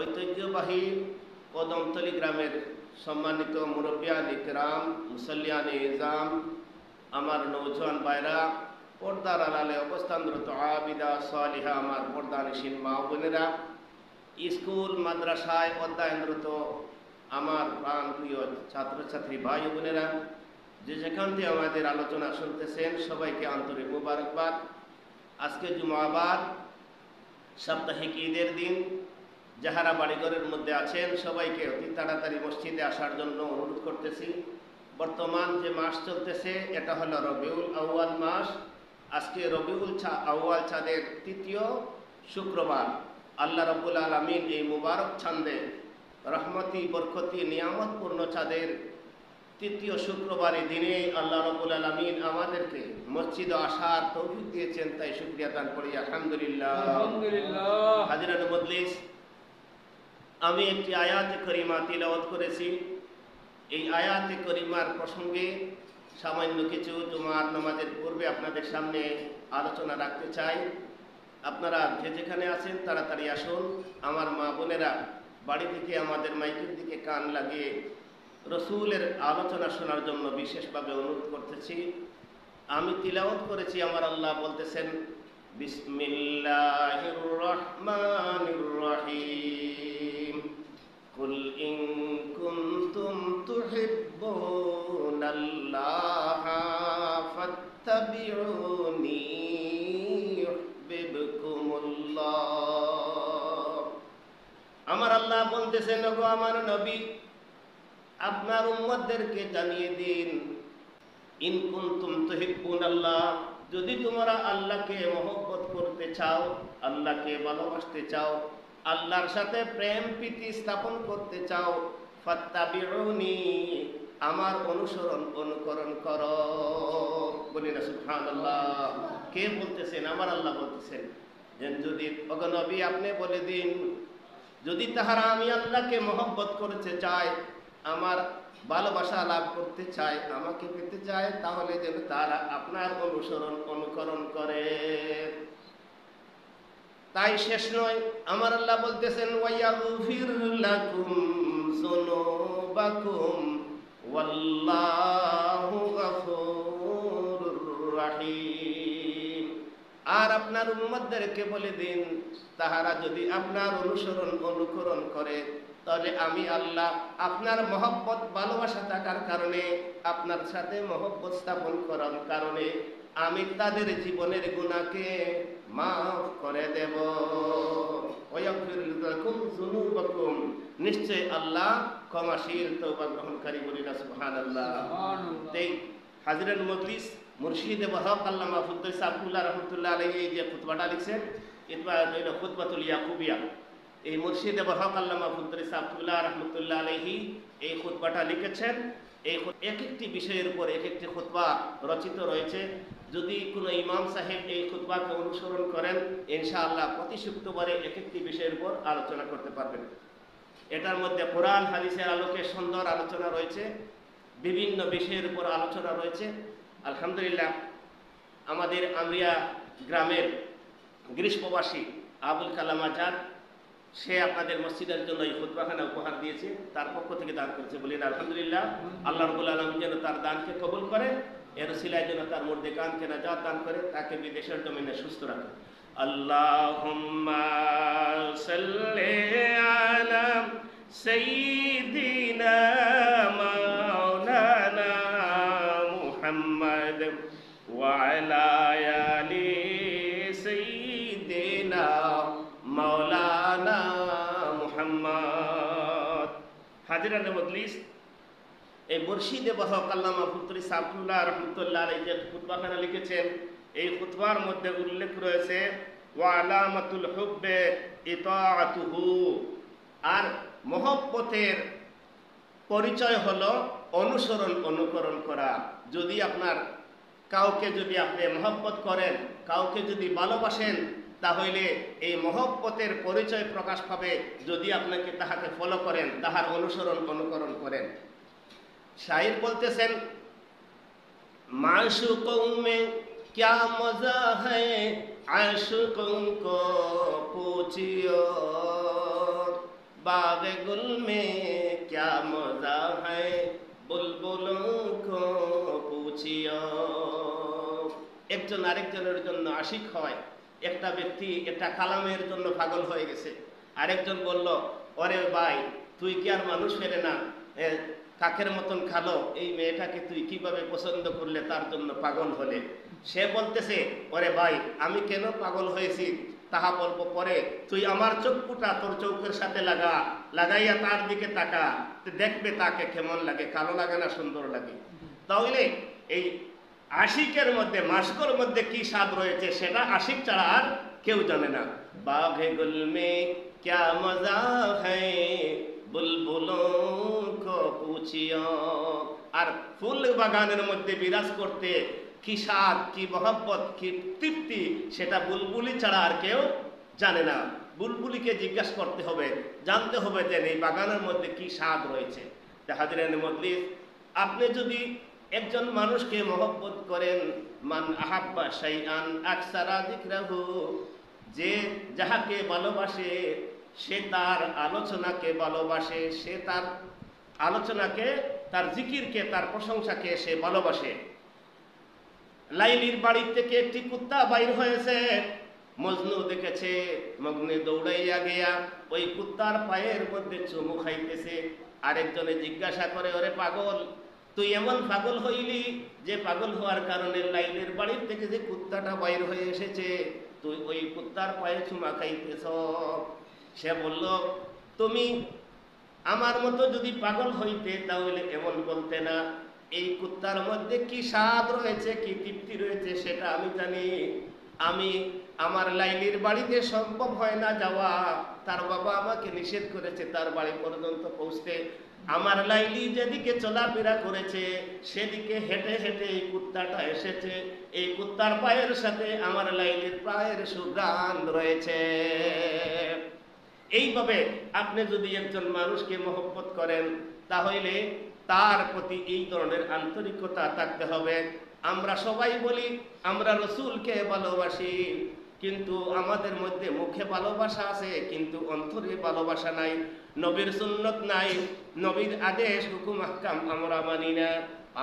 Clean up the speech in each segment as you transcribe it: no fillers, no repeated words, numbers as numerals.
ঐতিহ্যবাহী কদমতলী গ্রামের সম্মানিত মুরব্বিয়ান ইকরাম, মুসল্লিয়ান ইজাম, আমার নৌজওয়ান ভাইরা, পর্দার আড়ালে অবস্থানরত আবিদা সালিহা আমার পর্দানিসীন মা বোনেরা, স্কুল মাদ্রাসায় অধ্যয়নরত আমার প্রাণপ্রিয় ছাত্রছাত্রী ভাই বোনেরা, যে যেখান থেকে আমাদের আলোচনা শুনতেছেন সবাইকে আন্তরিক মুবারকবাদ। আজকে জুমাবার, সাপ্তাহিক ঈদের দিন। যাহারা বাড়িঘরের মধ্যে আছেন সবাইকে অতি তাড়াতাড়ি মসজিদে আসার জন্য অনুরোধ করতেছি। বর্তমান যে মাস চলতেছে এটা হলো রবিউল আউয়াল মাস। আজকে রবিউল আউয়াল চাঁদের তৃতীয় শুক্রবার। আল্লাহ রাব্বুল আলামিন এই মুবারক চাঁদে রহমতি বরকতি নিয়ামতপূর্ণ চাঁদের তৃতীয় শুক্রবারের দিনে আল্লাহ রাব্বুল আলামিন আমাদেরকে মসজিদে আসার তৌফিক দিয়েছেন, তাই শুকরিয়া দান করি আলহামদুলিল্লাহ। হাজিরান মজলিস, আমি একটি আয়াতে করিমা তিলাওয়াত করেছি। এই আয়াতে করিমার প্রসঙ্গে সামান্য কিছু জুমার নামাজের পূর্বে আপনাদের সামনে আলোচনা রাখতে চাই। আপনারা যে যেখানে আছেন তাড়াতাড়ি আসুন। আমার মা বোনেরা বাড়ি থেকে আমাদের মাইকের দিকে কান লাগিয়ে রসুলের আলোচনা শোনার জন্য বিশেষভাবে অনুরোধ করতেছি। আমি তিলাওয়াত করেছি, আমার আল্লাহ বলতেছেন, বিসমিল্লাহির রহমানির রহিম, কুল ইন কুনতুম তুহিব্বুনাল্লাহা ফাত্তাবিউনি ইউহিব্বুকুমুল্লাহ। আমার আল্লাহ বলতেছেন, ওগো আমার নবী, আপনার উম্মতদেরকে জানিয়ে দিন, ইন কুনতুম তুহিব্বুনাল্লাহ, যদি তোমরা আল্লাহকে মহব্বত করতে চাও, আল্লাহকে ভালোবাসতে চাও, আল্লাহর সাথে প্রেম প্রীতি স্থাপন করতে চাও, ফাত্তাবিউনি, আমার অনুকরণ করো। বলি না সুবহানাল্লাহ। কে বলতেছেন? আমার আল্লাহ বলতেছেন যে যদি ওগো নবী আপনি বলে দিন, যদি তাহারা আমি আল্লাহকে মহব্বত করতে চায়, আমার ভালোবাসা লাভ করতে চায়, আমাকে পেতে চায়, তাহলে যেন তারা আপনার অনুকরণ করে। তাই শেষ নয়, আমার আল্লাহ বলতেছেন, ওয়ায়াগফির লাকুম যুনুবাকুম ওয়াল্লাহু গফুরুর রহিম। আর আপনার উম্মতদেরকে বলে দিন, তাহারা যদি আপনার অনুকরণ করে, তাহলে আমি আল্লাহ আপনার মহব্বত ভালোবাসা থাকার কারণে, আপনার সাথে মহব্বত স্থাপন করার কারণে আমি তাদের জীবনের গুনাহকে মাফ করে দেব। ওয়াগফির লাকুম যুনুবাকুম, নিশ্চয় আল্লাহ ক্ষমাশীল তওবা গ্রহণকারী। বলি না সুবহানাল্লাহ। তাই হাজিরান মজলিস, মুর্শিদে বহক আল্লামা ফুদ্দুস আব্দুল্লাহ রাহমাতুল্লাহ আলাইহি এই যে খুতবাটা লিখছেন, এটা হলো খুতবাতুল ইয়াকুবিয়া। এই মুর্শিদে বহক আল্লামা ফুদ্দুস আব্দুল্লাহ রাহমাতুল্লাহ আলাইহি এই খুতবাটা লিখেছেন। এই এক একটি বিষয়ের উপর এক একটি খুতবা রচিত রয়েছে। যদি কোনো ইমাম সাহেব এই খুতবাকে অনুসরণ করেন, ইনশাআল্লাহ প্রতি শুক্রবারে এক একটি বিষয়ের উপর আলোচনা করতে পারবেন। এটার মধ্যে কোরআন হাদিসের আলোকে সুন্দর আলোচনা রয়েছে, বিভিন্ন বিষয়ের উপর আলোচনা রয়েছে। আলহামদুলিল্লাহ, আমাদের আমরিয়া গ্রামের গ্রীষ্মবাসী আবুল কালাম আজাদ, সে আপনাদের মসজিদের জন্য এই খুতবাখানা উপহার দিয়েছে, তার পক্ষ থেকে দান করেছে। বলি না আলহামদুলিল্লাহ। আল্লাহ রাব্বুল আলামিন যেন তার দানকে কবুল করে, এর উসিলায় যেন তার মুর্দে কানকে নাজাত দান করে, তাকে বিদেশের জমিনে সুস্থ রাখে। আল্লাহুম্মা সাল্লি আলা সাইয়্যিদিনা মাওলানা মুহাম্মদ ওয়া আলা আলি সাইয়্যিদিনা মাওলানা মুহাম্মদ। হাজিরান মজলিস, এই মুর্শিদে বহক আল্লামা ফুদ্দুস আব্দুল্লাহ রাহমাতুল্লাহ আলাইহি যে খুতবাখানা লিখেছেন, এই খুতবার মধ্যে উল্লেখ রয়েছে ওয়া আলামাতুল হুব্বে ইতাআতুহু, আর মহব্বতের পরিচয় হলো অনুকরণ করা। যদি আপনার কাউকে যদি আপনি মহব্বত করেন, কাউকে যদি ভালোবাসেন, তাহলে এই মহব্বতের পরিচয় প্রকাশ পাবে যদি আপনাকে তাহাকে ফলো করেন, তাহার অনুকরণ করেন। শায়র বলতেছেন, মাশুকোं में क्या मजा है आशिकों को पूछियो, बाग़े गुल में क्या मज़ा है बुलबुलों को पूछियो। একজন আরেকজনের জন্য আশিক হয়। একটা ব্যক্তি একটা কালামের জন্য পাগল হয়ে গেছে। আরেকজন বলল, ওরে ভাই তুই কি আর মানুষ ফেরে না, কাকের মতন খালো, এই মেয়েটাকে তুই কিভাবে পছন্দ করলে, তার জন্য পাগল হলে। সে বলতেছে, ওরে ভাই আমি কেন পাগল হয়েছি তাহা বলবো পরে, তুই আমার চক্ষুটা তোর চৌকের সাথে লাগাইয়া তার দিকে তাকা, দেখবে তাকে কেমন লাগে, কালো লাগে না সুন্দর লাগে। তাহলে এই আশিকের মধ্যে মাশকুর মধ্যে কি স্বাদ রয়েছে সেটা আশিক ছাড়া আর কেউ জানে না। বাগে গুল মে ক্যা মজা হ্যায় বুলবুলোं को पूछियो। আর ফুল বাগানের মধ্যে বিরাজ করতে কি স্বাদ, কি মহব্বত, কি তৃপ্তি, সেটা বুলবুলি ছাড়া আর কেউ জানে না। বুলবুলিকে জিজ্ঞাসা করতে হবে, জানতে হবে যে এই বাগানের মধ্যে কি স্বাদ রয়েছে। হাজিরান মজলিস, আপনি যদি একজন মানুষকে মহব্বত করেন, মান আহাব্বা শাইআন আকসারা যিকরাহু, যে যাহাকে ভালোবাসে সে তার আলোচনাকে ভালোবাসে, সে তার আলোচনাকে, তার জিকিরকে, তার প্রশংসাকে সে ভালোবাসে। লাইলির বাড়ি থেকে একটি কুত্তা বাইর হয়েছে, মজনু দেখেছে, মগ্নে দৌড়াইয়া গিয়া ওই কুত্তার পায়ের মধ্যে চুমু খাইতেছে। আরেকজনে জিজ্ঞাসা করে, ওরে পাগল তুই এমন পাগল হইলি যে পাগল হওয়ার কারণে লাইলের বাড়ির থেকে যে কুত্তাটা বাইর হয়ে এসেছে তুই ওই কুত্তার পায়ে চুমা খাইতেছ। সে বলল, তুমি আমার মতো যদি পাগল হইতে তাহলে এমন বলতে না। এই কুত্তার মধ্যে কি স্বাদ রয়েছে, কি তৃপ্তি রয়েছে সেটা আমি জানি। আমি আমার লাইলির বাড়িতে সম্ভব হয় না যাওয়া, তার বাবা আমাকে নিষেধ করেছে তার বাড়ি পর্যন্ত পৌঁছতে। আমার লাইলি যেদিকে চলাফেরা করেছে সেদিকে হেঁটে হেঁটে এই কুত্তাটা এসেছে। এই কুত্তার পায়ের সাথে আমার লাইলির পায়ের সুঘ্রাণ রয়েছে। এইভাবে আপনি যদি একজন মানুষকে মহব্বত করেন তাহলে তার প্রতি এই ধরনের আন্তরিকতা থাকতে হবে। আমরা সবাই বলি আমরা রসুলকে ভালোবাসি, কিন্তু আমাদের মধ্যে মুখে ভালোবাসা আছে কিন্তু অন্তরে ভালোবাসা নাই। নবীর সুন্নত নাই, নবীর আদেশ হুকুম আহকাম আমরা মানি না।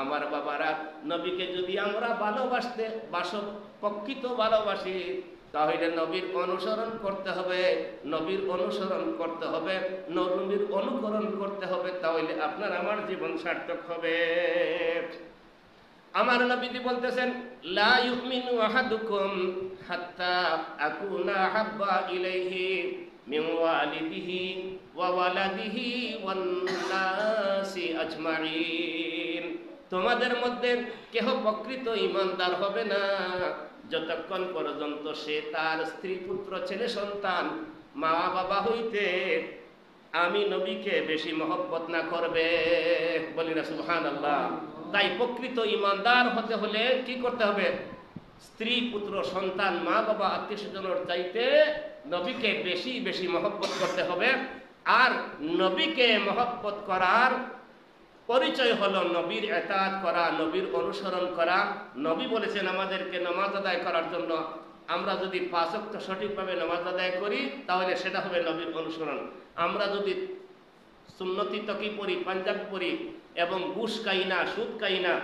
আমার বাবারা, নবীকে যদি আমরা প্রকৃত ভালোবাসি তাহলে নবীর অনুসরণ করতে হবে, নবীর অনুসরণ করতে হবে, নবীর অনুকরণ করতে হবে, তাহলে আপনার আমার জীবন সার্থক হবে। আমার নবীজি বলতেছেন, লা ইউমিনু আহাদুকুম হাত্তা আকুনা হাব্বা ইলাইহি মিন ওয়ালিদিহি ওয়া ওয়ালাদিহি ওয়ান নাসি আজমাইন। তোমাদের মধ্যে কেহ প্রকৃত ঈমানদার হবে না যতক্ষণ পর্যন্ত সে তার স্ত্রী, পুত্র, ছেলে সন্তান, মা বাবা হইতে আমি নবীকে বেশি মহব্বত না করবে। বলি না সুবহানাল্লাহ। তাই প্রকৃত ঈমানদার হতে হলে কি করতে হবে? স্ত্রী, পুত্র, সন্তান, মা বাবা, আত্মীয় স্বজনের চাইতে নবীকে বেশি বেশি মহব্বত করতে হবে। আর নবীকে মহব্বত করার পরিচয় হলো নবীর ইতাআত করা, নবীর অনুসরণ করা। নবী বলেছেন আমাদেরকে নামাজ আদায় করার জন্য। আমরা যদি 5 ওয়াক্ত সঠিকভাবে নামাজ আদায় করি তাহলে সেটা হবে নবীর অনুসরণ। আমরা যদি সুন্নতি তকি পড়ি, পাঞ্জাবি পড়ি এবং ঘুষ খাই না, সুদ খাই না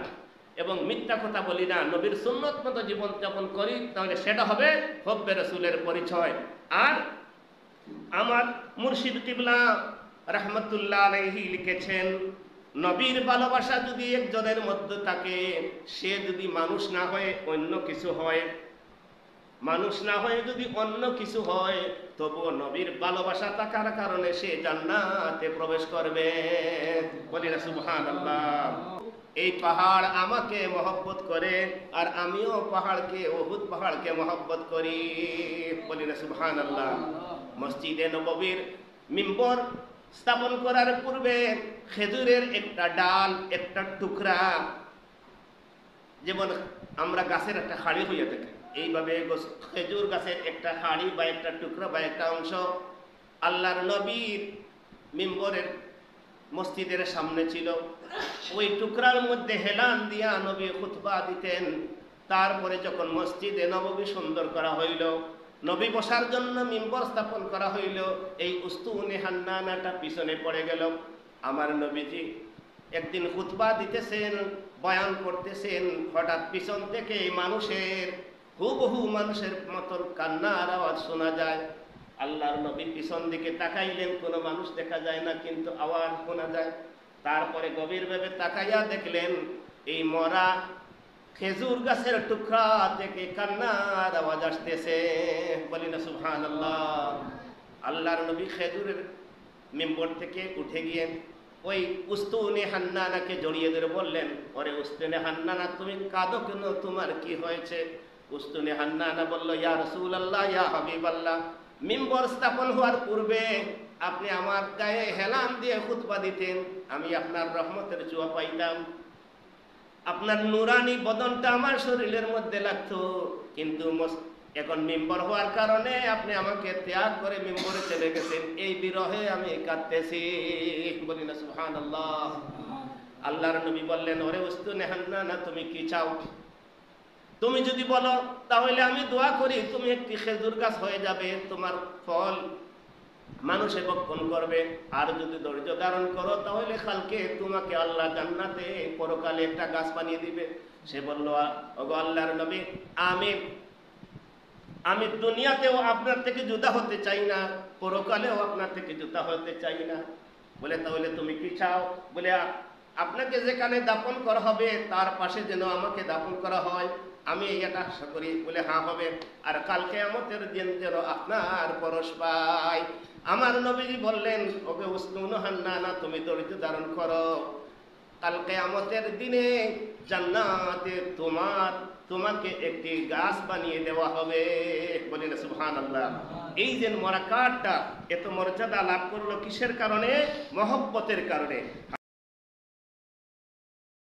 এবং মিথ্যা কথা বলি না, নবীর সুন্নত মতো জীবনযাপন করি, তাহলে সেটা হবে হব্বে রাসূলের পরিচয়। আর আমার মুর্শিদ কিবলা রাহমাতুল্লাহ আলাইহি লিখেছেন, নবীর ভালোবাসা যদি একজনের মধ্যে থাকে, সে যদি মানুষ না হয়ে অন্য কিছু হয়, মানুষ না হয়ে যদি অন্য কিছু হয়, তবুও নবীর ভালোবাসা থাকার কারণে সে জান্নাতে প্রবেশ করবে। বলি না সুবহানাল্লাহ। এই পাহাড় আমাকে মহব্বত করে আর আমিও পাহাড়কে, উহুদ পাহাড়কে মহব্বত করি। বলি না সুবহানাল্লাহ। মসজিদে নববীর মিম্বর স্থাপন করার পূর্বে খেজুরের একটা ডাল, একটা টুকরা, যেমন আমরা গাছের একটা হাড়ি হইয়া থাকে, এইভাবে খেজুর গাছের একটা হাড়ি বা একটা টুকরা বা একটা অংশ আল্লাহর নবীর মিম্বরের মসজিদের সামনে ছিল। ওই টুকরার মধ্যে হেলান দিয়া নবী খুতবা দিতেন। তারপরে যখন মসজিদে নববী সুন্দর করা হইল, নবী বসার জন্য মিম্বর স্থাপন করা হইল, এই উস্তুনে হান্নানাটা পিছনে পড়ে গেল। আমার নবীজি একদিন খুতবা দিতেছেন, বয়ান করতেছেন, হঠাৎ পিছন থেকে মানুষের হুবহু মানুষের মতন কান্নার আওয়াজ শোনা যায়। আল্লাহর নবী পিছন দিকে তাকাইলেন, কোনো মানুষ দেখা যায় না, কিন্তু আওয়াজ শোনা যায়। তারপরে গভীরভাবে তাকাইয়া দেখলেন এই মরা খেজুর গাছের টুকরা থেকে কান্নার আওয়াজ আসতেছে। বলি না সুবহানাল্লাহ। আল্লাহর নবী খেজুরের মেম্বর থেকে উঠে গিয়ে ওই উস্তুনে হান্নানাকে জড়িয়ে ধরে বললেন, ওরে উস্তুনে হান্নানা, তুমি কাঁদো কেন, তোমার কি হয়েছে? উস্তুনে হান্নানা বলল, ইয়া রাসূলুল্লাহ, ইয়া হাবিবাল্লাহ, মিম্বর স্থাপন হওয়ার পূর্বে আপনি আমার গায়ে হেলান দিয়ে খুতবা দিতেন, আমি আপনার রহমতের ছোঁয়া পাইতাম, আপনার নুরানি বদনটা আমার শরীরের মধ্যে লাগতো, কিন্তু এখন মিম্বর হওয়ার কারণে আপনি আমাকে ত্যাগ করে মিম্বরে চলে গেছেন, এই বিরহে আমি কাঁদতেছি। বলি না সুবহানাল্লাহ। আল্লাহর নবী বললেন, ওরে উস্তুনে হান্নানা, তুমি কি চাও? তুমি যদি বলো তাহলে আমি দোয়া করি তুমি একটি খেজুর গাছ হয়ে যাবে, তোমার ফল মানুষে ভক্ষণ করবে। আর যদি ধৈর্য ধারণ করো তাহলে কালকে তোমাকে আল্লাহ জান্নাতে পরকালে একটা গাছ বানিয়ে দিবে। সে বলল, ওগো আল্লাহর নবী, আমি দুনিয়াতেও আপনার থেকে জুদা হতে চাই না, পরকালেও আপনার থেকে জুদা হতে চাই না। বলে তাহলে তুমি কি চাও? বলে আপনাকে যেখানে দাফন করা হবে তার পাশে যেন আমাকে দাফন করা হয়, আমি এটা আশা করি। বলে হ্যাঁ হবে। আর কালকে কিয়ামতের দিন যেন আপনার পরশ পাই। আমার নবীজি বললেন, ওকে উস্তুনে হান্নানা, তুমি ধৈর্য ধারণ করো, কালকে কিয়ামতের দিনে জান্নাতে তোমাকে একটি গাছ বানিয়ে দেওয়া হবে। বলি না সুবহানাল্লাহ। এই যে মরা কাঠটা এত মর্যাদা লাভ করলো কিসের কারণে? মহব্বতের কারণে।